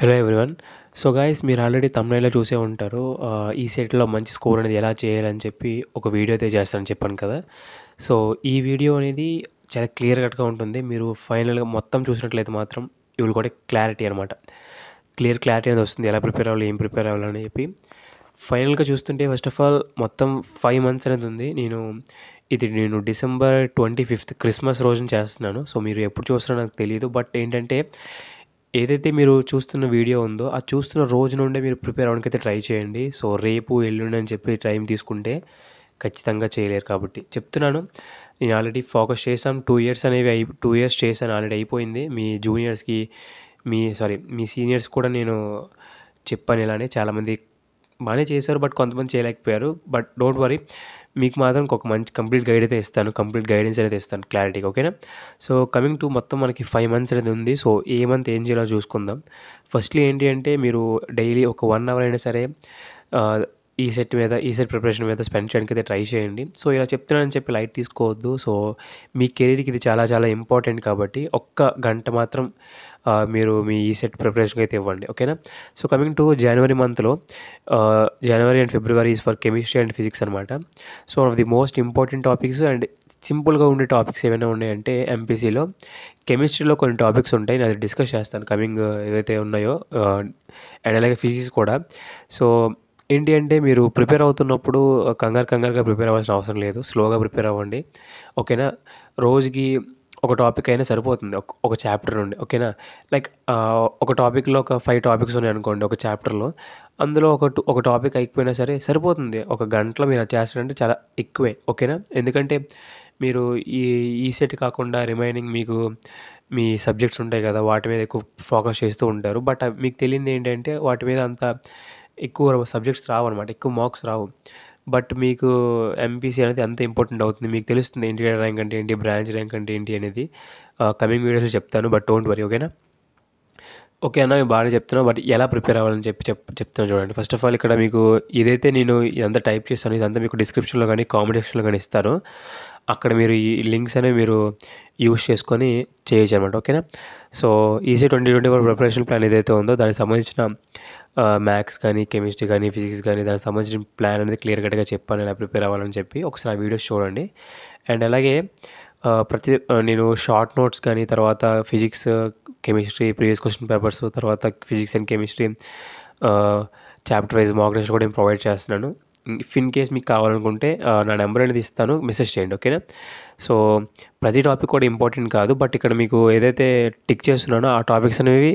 Hello everyone. So guys, మీరు already తమ్నైల్లో చూసే ఉంటారు. ఈ సెట్లో మంచి స్కోర్ అనేది ఎలా చేయాలని చెప్పి ఒక వీడియో అయితే చేస్తానని చెప్పాను కదా. సో ఈ వీడియో అనేది చాలా క్లియర్ కట్గా ఉంటుంది. మీరు ఫైనల్గా మొత్తం చూసినట్లయితే మాత్రం you will goat A clarity అనమాట. క్లారిటీ అనేది వస్తుంది, ఎలా ప్రిపేర్ అవ్వాలి, ఏం ప్రిపేర్ అవ్వాలని చెప్పి. ఫైనల్గా చూస్తుంటే ఫస్ట్ ఆఫ్ ఆల్ మొత్తం 5 మంత్స్ అనేది ఉంది. నేను డిసెంబర్ 25th క్రిస్మస్ రోజున చేస్తున్నాను. సో మీరు ఎప్పుడు చూస్తారో నాకు తెలియదు. బట్ ఏంటంటే, ఏదైతే మీరు చూస్తున్న వీడియో ఉందో ఆ చూస్తున్న రోజు నుండే మీరు ప్రిపేర్ అవ్వడానికైతే ట్రై చేయండి. సో రేపు ఎల్లుండి అని చెప్పి టైం తీసుకుంటే ఖచ్చితంగా చేయలేరు. కాబట్టి చెప్తున్నాను, నేను ఆల్రెడీ ఫోకస్ చేశాను. 2 ఇయర్స్ చేశాను, ఆల్రెడీ అయిపోయింది. మీ జూనియర్స్కి మీ సీనియర్స్ కూడా నేను చెప్పాను ఇలానే. చాలామంది బాగానే చేశారు, బట్ కొంతమంది చేయలేకపోయారు. బట్ డోంట్ వరీ, మీకు మాత్రం ఒక మంచి కంప్లీట్ గైడెన్స్ అయితే ఇస్తాను క్లారిటీగా, ఓకేనా. సో కమింగ్ టు మొత్తం మనకి 5 మంత్స్ అనేది ఉంది. సో ఏ మంత్ ఏం చేయాలో చూసుకుందాం. ఫస్ట్లీ ఏంటి అంటే, మీరు డైలీ ఒక 1 అవర్ అయినా సరే ఈ సెట్ ప్రిపరేషన్ మీద స్పెండ్ చేయడానికి అయితే ట్రై చేయండి. సో ఇలా చెప్తున్నానని చెప్పి లైట్ తీసుకోవద్దు. సో మీ కెరీర్కి ఇది చాలా చాలా ఇంపార్టెంట్. కాబట్టి ఒక్క గంట మాత్రం మీరు మీ ఈ సెట్ ప్రిపరేషన్కి అయితే ఇవ్వండి, ఓకేనా. సో కమింగ్ టు జనవరి మంత్లో, January and February is for chemistry and physics అనమాట. So one of the most important topics and సింపుల్గా ఉండే టాపిక్స్ ఏమైనా ఉన్నాయంటే, ఎంపీసీలో కెమిస్ట్రీలో కొన్ని టాపిక్స్ ఉంటాయి, నేను అది డిస్కస్ చేస్తాను కమింగ్ ఏవైతే ఉన్నాయో. అండ్ అలాగే ఫిజిక్స్ కూడా. సో ఏంటి అంటే, మీరు ప్రిపేర్ అవుతున్నప్పుడు కంగారుగా ప్రిపేర్ అవ్వాల్సిన అవసరం లేదు. స్లోగా ప్రిపేర్ అవ్వండి, ఓకేనా. రోజుకి ఒక టాపిక్ అయినా సరిపోతుంది, ఒక చాప్టర్ నుండి, ఓకేనా. లైక్ ఒక టాపిక్లో ఒక 5 టాపిక్స్ ఉన్నాయనుకోండి ఒక చాప్టర్లో. అందులో ఒక టాపిక్ అయిపోయినా సరే సరిపోతుంది. ఒక గంటలో మీరు అది చేస్తారంటే చాలా ఎక్కువే, ఓకేనా. ఎందుకంటే మీరు ఈ ఈ సెట్ కాకుండా రిమైనింగ్ మీ సబ్జెక్ట్స్ ఉంటాయి కదా, వాటి మీద ఎక్కువ ఫోకస్ చేస్తూ ఉంటారు. బట్ మీకు తెలియంది ఏంటంటే, వాటి మీద అంత ఎక్కువ సబ్జెక్ట్స్ రావన్నమాట, ఎక్కువ మార్క్స్ రావు. బట్ మీకు ఎంపీసీ అనేది అంత ఇంపార్టెంట్ అవుతుంది. మీకు తెలుస్తుంది ఇంటీరియర్ ర్యాంక్ అంటే ఏంటి, బ్రాంచ్ ర్యాంక్ అంటే ఏంటి అనేది కమింగ్ వీడియోస్లో చెప్తాను. బట్ డోంట్ వరీ, ఓకేనా. ఓకే అన్న, బాగానే చెప్తున్నావు. బట్ ఎలా ప్రిపేర్ అవ్వాలని చెప్తాను చూడండి. ఫస్ట్ ఆఫ్ ఆల్, ఇక్కడ మీకు ఇదైతే నేను ఇదంతా టైప్ చేస్తాను, ఇదంతా మీకు డిస్క్రిప్షన్లో కానీ కామెంట్ సెక్షన్లో కానీ ఇస్తారు. అక్కడ మీరు ఈ లింక్స్ అనేవి మీరు యూస్ చేసుకొని చేయొచ్చు అనమాట, ఓకేనా. సో ఈసీ 2024 ప్రిపరేషన్ ప్లాన్ ఏదైతే ఉందో దానికి సంబంధించిన మ్యాథ్స్ కానీ, కెమిస్ట్రీ కానీ, ఫిజిక్స్ కానీ, దానికి సంబంధించిన ప్లాన్ అనేది క్లియర్ కట్గా చెప్పాను ఎలా ప్రిపేర్ అవ్వాలని చెప్పి. ఒకసారి ఆ వీడియోస్ చూడండి. అండ్ అలాగే నేను షార్ట్ నోట్స్ కానీ, తర్వాత physics, chemistry previous question papers, తర్వాత physics and chemistry chapter wise mock test కూడా నేను ప్రొవైడ్ చేస్తున్నాను. ఇఫ్ ఇన్ కేస్ మీకు కావాలనుకుంటే నా నెంబర్ అనేది ఇస్తాను, మెసేజ్ చేయండి, ఓకేనా. సో ప్రతి టాపిక్ కూడా ఇంపార్టెంట్ కాదు, బట్ ఇక్కడ మీకు ఏదైతే టిక్ చేస్తున్నానో ఆ టాపిక్స్ అనేవి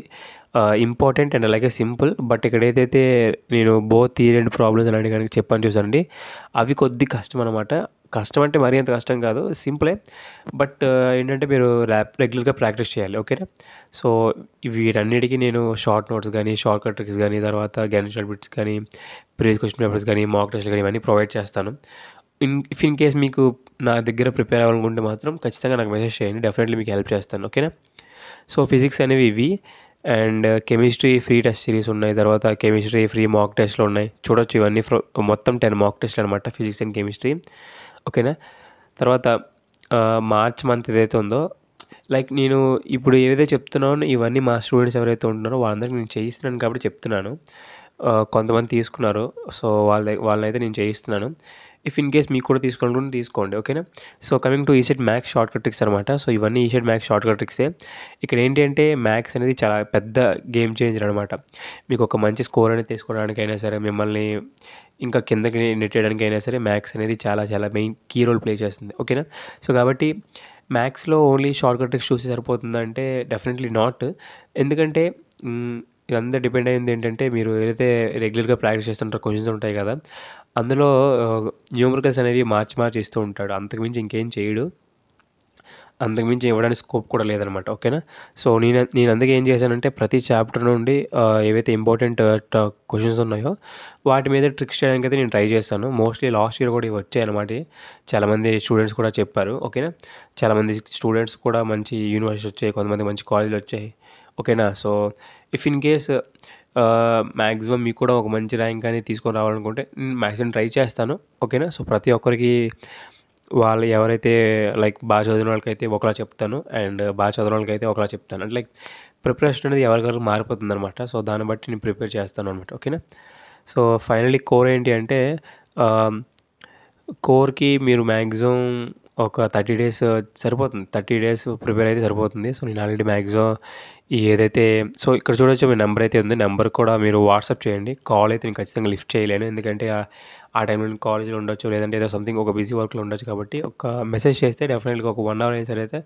ఇంపార్టెంట్ అండ్ అలాగే సింపుల్. బట్ ఇక్కడ ఏదైతే నేను బోత్ థియరీ అండ్ ప్రాబ్లమ్స్ అని కనుక చెప్పని చూసానండి, అవి కొద్ది కష్టం అనమాట. కష్టం అంటే మరీ అంత కష్టం కాదు, సింపులే. బట్ ఏంటంటే, మీరు రెగ్యులర్గా ప్రాక్టీస్ చేయాలి, ఓకేనా. సో వీటన్నిటికీ నేను షార్ట్ నోట్స్ కానీ, షార్ట్ కట్ ట్రిక్స్ కానీ, తర్వాత గ్యాన్ బిట్స్ కానీ, ప్రీవియస్ క్వశ్చన్ పేపర్స్ కానీ, మాక్ టెస్ట్లు కానీ, ఇవన్నీ ప్రొవైడ్ చేస్తాను. ఇఫ్ ఇన్ కేస్ మీకు నా దగ్గర ప్రిపేర్ అవ్వాలనుకుంటే మాత్రం ఖచ్చితంగా నాకు మెసేజ్ చేయండి, డెఫినెట్లీ మీకు హెల్ప్ చేస్తాను, ఓకేనా. సో ఫిజిక్స్ అనేవి ఇవి. And chemistry free test series ఉన్నాయి, తర్వాత కెమిస్ట్రీ ఫ్రీ మాక్ టెస్ట్లు ఉన్నాయి, చూడొచ్చు. ఇవన్నీ మొత్తం 10 మాక్ టెస్ట్లు అనమాట, ఫిజిక్స్ అండ్ కెమిస్ట్రీ, ఓకేనా. తర్వాత మార్చ్ మంత్ ఏదైతే ఉందో, లైక్ నేను ఇప్పుడు ఏదైతే చెప్తున్నానో ఇవన్నీ మా స్టూడెంట్స్ ఎవరైతే ఉంటున్నారో వాళ్ళందరికీ నేను చేయిస్తున్నాను కాబట్టి చెప్తున్నాను. కొంతమంది తీసుకున్నారు, సో వాళ్ళనైతే నేను చేయిస్తున్నాను. ఇఫ్ ఇన్ కేస్ మీకు కూడా తీసుకోవాలనుకుంటే తీసుకోండి, ఓకేనా. So coming to ECET maths short cut tricks అనమాట. సో ఇవన్నీ ఈసెట్ మ్యాథ్స్ షార్ట్ కట్ ట్రిక్సే. ఇక్కడ ఏంటి అంటే, మ్యాథ్స్ అనేది చాలా పెద్ద గేమ్ చేంజర్ అనమాట. మీకు ఒక మంచి స్కోర్ అనేది తీసుకోవడానికైనా సరే, మిమ్మల్ని ఇంకా కిందకి నెట్టేయడానికైనా సరే, మ్యాథ్స్ అనేది చాలా చాలా మెయిన్ కీ రోల్ ప్లే చేస్తుంది, ఓకేనా. సో కాబట్టి మ్యాథ్స్లో ఓన్లీ షార్ట్ కట్ ట్రిక్స్ చూసి సరిపోతుందంటే డెఫినెట్లీ నాట్. ఎందుకంటే ఇదంతా డిపెండ్ అయ్యింది ఏంటంటే, మీరు ఏదైతే రెగ్యులర్గా ప్రాక్టీస్ చేస్తుంటారో క్వశ్చన్స్ ఉంటాయి కదా, అందులో న్యూమరికల్స్ అనేవి మార్చి ఇస్తూ ఉంటాడు. అంతకుమించి ఇంకేం చేయడు, అంతకుమించి ఇవ్వడానికి స్కోప్ కూడా లేదనమాట, ఓకేనా. సో నేను అందుకే ఏం చేశానంటే, ప్రతి చాప్టర్ నుండి ఏవైతే ఇంపార్టెంట్ క్వశ్చన్స్ ఉన్నాయో వాటి మీద ట్రిక్స్ చేయడానికి అయితే నేను ట్రై చేస్తాను. మోస్ట్లీ లాస్ట్ ఇయర్ కూడా ఇవి వచ్చాయన్నమాట. చాలామంది స్టూడెంట్స్ కూడా చెప్పారు, ఓకేనా. చాలామంది స్టూడెంట్స్ కూడా మంచి యూనివర్సిటీ వచ్చాయి, కొంతమంది మంచి కాలేజీలు వచ్చాయి, ఓకేనా. So if in case maximum మీకు కూడా ఒక మంచి ర్యాంక్ అనేది తీసుకొని రావాలనుకుంటే మ్యాక్సిమం ట్రై చేస్తాను, ఓకేనా. సో ప్రతి ఒక్కరికి వాళ్ళు ఎవరైతే లైక్ బాగా చదివిన వాళ్ళకైతే ఒకలా చెప్తాను. అండ్ బాగా చదవని వాళ్ళకైతే ఒకలా చెప్తాను. అంటే లైక్ ప్రిపరేషన్ అనేది ఎవరికెవరికి మారిపోతుందనమాట. సో, దాన్ని బట్టి నేను ప్రిపేర్ చేస్తాననమాట. ఓకేనా. సో, ఫైనల్లీ కోర్ ఏంటి అంటే ఆహ్, కోర్‌కి మీరు మ్యాక్సిమం ఒక 30 డేస్ సరిపోతుంది. 30 డేస్ ప్రిపేర్ అయితే సరిపోతుంది. సో, నేను ఆల్రెడీ మ్యాక్సిమం ఏదైతే సో, ఇక్కడ చూడొచ్చు మీ నంబర్ అయితే ఉంది. నంబర్‌కి కూడా మీరు వాట్సాప్ చేయండి. కాల్ అయితే నేను ఖచ్చితంగా లిఫ్ట్ చేయలేను. ఎందుకంటే ఆ టైంలో నేను కాలేజ్‌లో ఉండొచ్చు. లేదంటే ఏదో సంథింగ్ ఒక బిజీ వర్క్‌లో ఉండొచ్చు. కాబట్టి ఒక మెసేజ్ చేస్తే డెఫినెట్‌గా ఒక 1 అవర్ అయినా సరే అయితే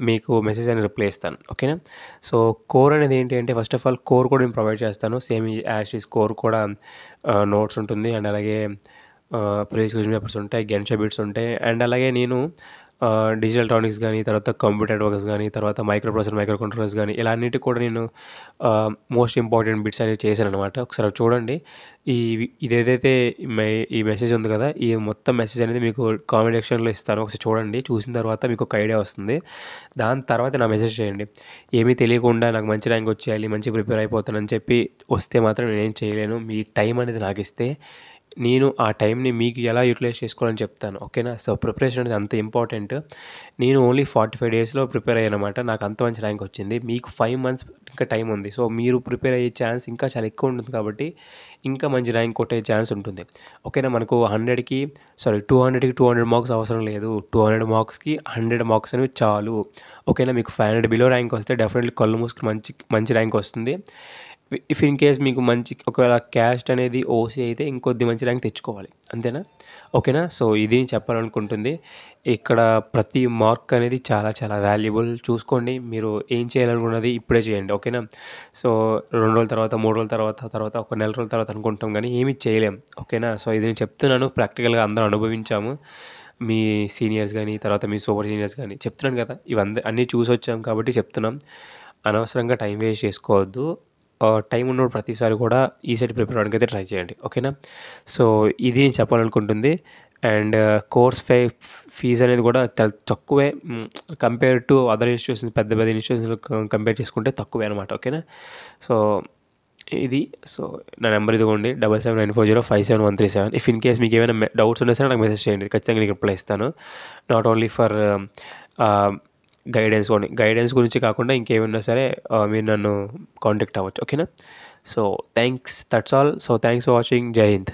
మీకు మెసేజ్ అని రిప్లై ఇస్తాను. ఓకేనా. సో, కోర్ అనేది ఏంటి అంటే ఫస్ట్ ఆఫ్ ఆల్ కోర్ కూడా నేను ప్రొవైడ్ చేస్తాను. Same as it is core కూడా నోట్స్ ఉంటుంది. అండ్ అలాగే ప్రీవియస్ క్వెషన్ పేపర్స్ ఉంటాయి. గెన్షా బిట్స్ ఉంటాయి. అండ్ అలాగే నేను డిజిటల్ ఎలక్ట్రానిక్స్ గానీ, తర్వాత కంప్యూటర్ నెట్వర్క్స్ గానీ, తర్వాత మైక్రో ప్రాసెసర్, మైక్రో కంట్రోలర్స్ గానీ, ఇలా అన్నిటికి కూడా నేను మోస్ట్ ఇంపార్టెంట్ బిట్స్ అనేవి చేశాననమాట. ఒకసారి అవి చూడండి. ఇదేదైతే ఈ మెసేజ్ ఉంది కదా! ఈ మొత్తం మెసేజ్ అనేది మీకు కామెంట్ సెక్షన్‌లో ఇస్తాను. ఒకసారి చూడండి. చూసిన తర్వాత మీకు ఒక ఐడియా వస్తుంది. దాని తర్వాత నాకు మెసేజ్ చేయండి. ఏమీ తెలియకుండా నాకు మంచి ర్యాంక్ వచ్చేయాలి, మంచిగా ప్రిపేర్ అయిపోతానని చెప్పి వస్తే మాత్రం నేనేం చేయలేను. మీ టైం అనేది నాకిస్తే నేను ఆ టైంని మీకు ఎలా యూటిలైజ్ చేసుకోవాలని చెప్తాను. ఓకేనా. సో, ప్రిపరేషన్ అనేది అంత ఇంపార్టెంట్. నేను ఓన్లీ 45 డేస్‌లో ప్రిపేర్ అయ్యాననమాట. నాకు అంత మంచి ర్యాంక్ వచ్చింది. మీకు 5 మంత్స్ ఇంకా టైం ఉంది. సో, మీరు ప్రిపేర్ అయ్యే ఛాన్స్ ఇంకా చాలా ఎక్కువ ఉంటుంది కాబట్టి ఇంకా మంచి ర్యాంక్ కొట్టే ఛాన్స్ ఉంటుంది. ఓకేనా. మనకు 200కి 200 మార్క్స్ అవసరం లేదు. 200 మార్క్స్‌కి 100 మార్క్స్ అనేవి చాలు. ఓకేనా. మీకు 500 బిలో ర్యాంక్ వస్తే డెఫినెట్‌లీ కళ్ళు మూసుకొని మంచి ర్యాంక్ వస్తుంది. ఇఫ్ ఇన్ కేస్ మీకు మంచి ఒకవేళ క్యాస్ట్ అనేది ఓసీ అయితే ఇంకొద్ది మంచి ర్యాంక్ తెచ్చుకోవాలి. అంతేనా. ఓకేనా. సో, ఇది చెప్పాలనుకుంటుంది. ఇక్కడ ప్రతి మార్క్ అనేది చాలా చాలా వాల్యుబుల్. చూసుకోండి. మీరు ఏం చేయాలనుకున్నది ఇప్పుడే చేయండి. ఓకేనా. సో, 2 రోజుల తర్వాత, 3 రోజుల తర్వాత ఒక నెల రోజుల తర్వాత అనుకుంటాం గానీ ఏమి చేయలేం. ఓకేనా. సో, ఇది నేను చెప్తున్నాను. ప్రాక్టికల్‌గా అందరం అనుభవించాము. మీ సీనియర్స్ గానీ, తర్వాత మీ సూపర్ సీనియర్స్ గానీ చెప్తున్నాను కదా! అన్నీ చూసొచ్చాం కాబట్టి చెప్తున్నాం. అనవసరంగా టైం వేస్ట్ చేసుకోవద్దు. టైం ఉన్నప్పుడు ప్రతిసారి కూడా ఈ సెట్ ప్రిపేర్ అవ్వడానికైతే ట్రై చేయండి. ఓకేనా. సో, ఇది నేను చెప్పాలనుకుంటుంది. అండ్ కోర్స్ ఫీజ్ అనేది కూడా తక్కువే. కంపేర్ టు అదర్ ఇన్‌స్టిట్యూషన్స్ పెద్ద పెద్ద ఇన్‌స్టిట్యూషన్స్‌లో కంపేర్ చేసుకుంటే తక్కువే అనమాట. ఓకేనా. సో, ఇది. సో, నా నెంబర్ ఇదిగోండి 7794057137. ఇఫ్ ఇన్ కేస్ మీకేమైనా డౌట్స్ ఉన్నా సరే నాకు మెసేజ్ చేయండి. ఖచ్చితంగా నీకు రిప్లై ఇస్తాను. నాట్ ఓన్లీ ఫర్ ఆహ్, గైడెన్స్ గురించి కాకుండా ఇంకేమున్నా సరే మీరు నన్ను కాంటాక్ట్ అవ్వచ్చు. ఓకేనా. So, thanks. That's all. So, thanks for watching. జై హింద్.